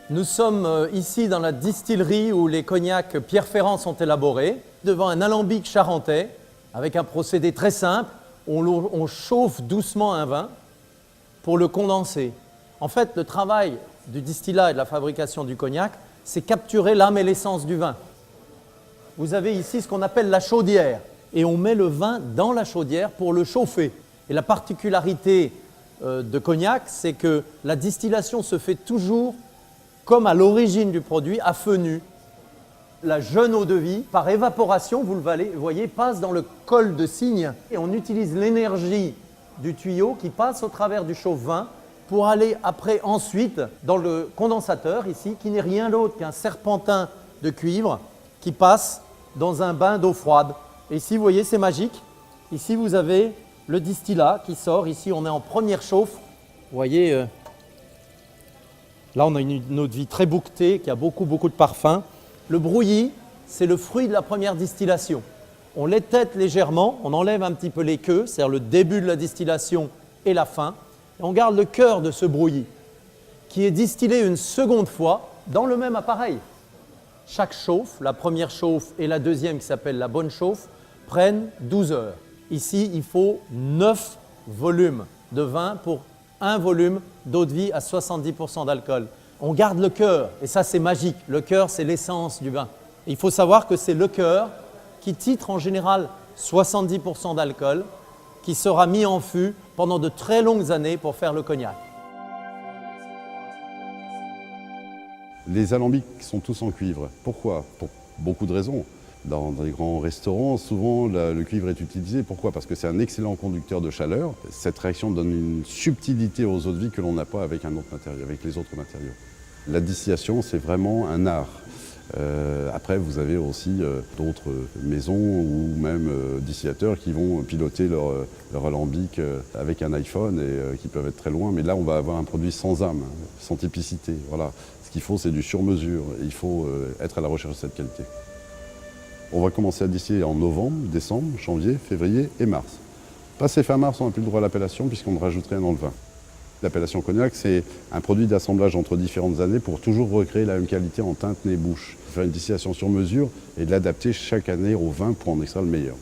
Nous sommes ici dans la distillerie où les cognacs Pierre Ferrand sont élaborés, devant un alambic charentais, avec un procédé très simple. On chauffe doucement un vin pour le condenser. En fait, le travail du distillat et de la fabrication du cognac, c'est capturer l'âme et l'essence du vin. Vous avez ici ce qu'on appelle la chaudière, et on met le vin dans la chaudière pour le chauffer. Et la particularité de cognac, c'est que la distillation se fait toujours comme à l'origine du produit, à feu nu. La jeune eau-de-vie, par évaporation, vous le voyez, passe dans le col de cygne. Et on utilise l'énergie du tuyau qui passe au travers du chauffe-vin pour aller après ensuite dans le condensateur ici, qui n'est rien d'autre qu'un serpentin de cuivre qui passe dans un bain d'eau froide. Et ici, vous voyez, c'est magique. Ici, vous avez le distillat qui sort. Ici, on est en première chauffe. Vous voyez, là, on a une eau de vie très bouquetée, qui a beaucoup de parfum. Le brouillis, c'est le fruit de la première distillation. On l'étête légèrement, on enlève un petit peu les queues, c'est-à-dire le début de la distillation et la fin. Et on garde le cœur de ce brouillis, qui est distillé une seconde fois dans le même appareil. Chaque chauffe, la première chauffe et la deuxième qui s'appelle la bonne chauffe, prennent 12 heures. Ici, il faut 9 volumes de vin pour un volume d'eau de vie à 70% d'alcool. On garde le cœur, et ça c'est magique. Le cœur, c'est l'essence du vin. Et il faut savoir que c'est le cœur qui titre en général 70% d'alcool, qui sera mis en fût pendant de très longues années pour faire le cognac. Les alambics sont tous en cuivre. Pourquoi? Pour beaucoup de raisons. Dans des grands restaurants, souvent le cuivre est utilisé. Pourquoi? Parce que c'est un excellent conducteur de chaleur. Cette réaction donne une subtilité aux eaux de vie que l'on n'a pas avec un autre matériau, avec les autres matériaux. La distillation, c'est vraiment un art. Après, vous avez aussi d'autres maisons ou même distillateurs qui vont piloter leur alambic avec un iPhone et qui peuvent être très loin. Mais là, on va avoir un produit sans âme, sans typicité. Voilà. Ce qu'il faut, c'est du sur-mesure. Il faut être à la recherche de cette qualité. On va commencer à distiller en novembre, décembre, janvier, février et mars. Passé fin mars, on n'a plus le droit à l'appellation puisqu'on ne rajoute rien dans le vin. L'appellation cognac, c'est un produit d'assemblage entre différentes années pour toujours recréer la même qualité en teinte, nez, bouche. Faire une distillation sur mesure et de l'adapter chaque année au vin pour en extraire le meilleur.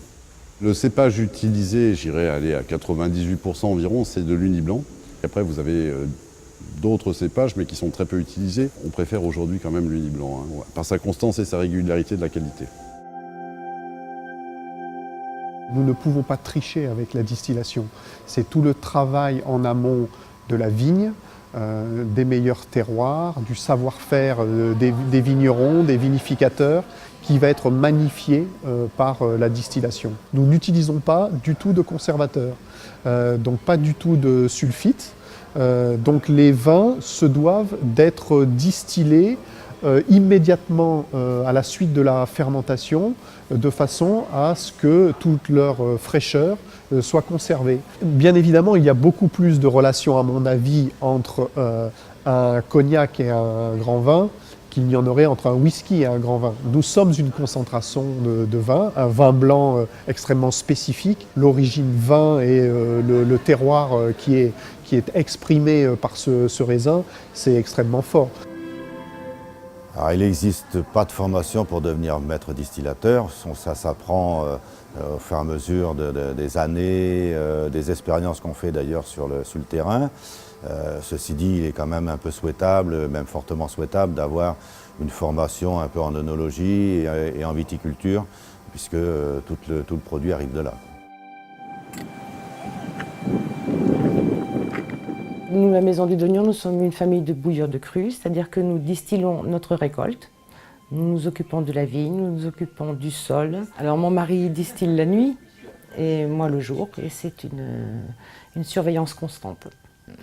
Le cépage utilisé, j'irais aller à 98% environ, c'est de l'Uni blanc. Après, vous avez d'autres cépages, mais qui sont très peu utilisés. On préfère aujourd'hui quand même l'Uni blanc, hein, par sa constance et sa régularité de la qualité. Nous ne pouvons pas tricher avec la distillation. C'est tout le travail en amont de la vigne, des meilleurs terroirs, du savoir-faire des vignerons, des vinificateurs, qui va être magnifié par la distillation. Nous n'utilisons pas du tout de conservateurs, donc pas du tout de sulfite. Donc les vins se doivent d'être distillés immédiatement à la suite de la fermentation, de façon à ce que toute leur fraîcheur soit conservée. Bien évidemment, il y a beaucoup plus de relations, à mon avis, entre un cognac et un grand vin qu'il n'y en aurait entre un whisky et un grand vin. Nous sommes une concentration de vin, un vin blanc extrêmement spécifique. L'origine vin et le terroir qui est exprimé par ce raisin, c'est extrêmement fort. Alors, il n'existe pas de formation pour devenir maître distillateur. Ça s'apprend au fur et à mesure des années, des expériences qu'on fait d'ailleurs sur le terrain. Ceci dit, il est quand même un peu souhaitable, même fortement souhaitable, d'avoir une formation un peu en œnologie et en viticulture, puisque tout le produit arrive de là. Nous, la Maison du Dognon, nous sommes une famille de bouilleurs de cru, c'est-à-dire que nous distillons notre récolte. Nous nous occupons de la vigne, nous nous occupons du sol. Alors mon mari distille la nuit et moi le jour, et c'est une surveillance constante.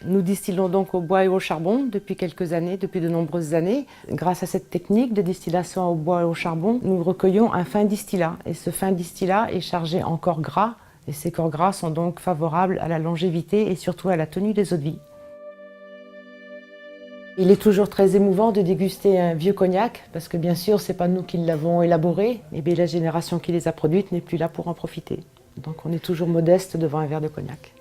Nous distillons donc au bois et au charbon depuis quelques années, depuis de nombreuses années. Grâce à cette technique de distillation au bois et au charbon, nous recueillons un fin distillat. Et ce fin distillat est chargé en corps gras. Et ces corps gras sont donc favorables à la longévité et surtout à la tenue des eaux de vie. Il est toujours très émouvant de déguster un vieux cognac, parce que bien sûr, ce n'est pas nous qui l'avons élaboré, mais bien la génération qui les a produites n'est plus là pour en profiter. Donc on est toujours modeste devant un verre de cognac.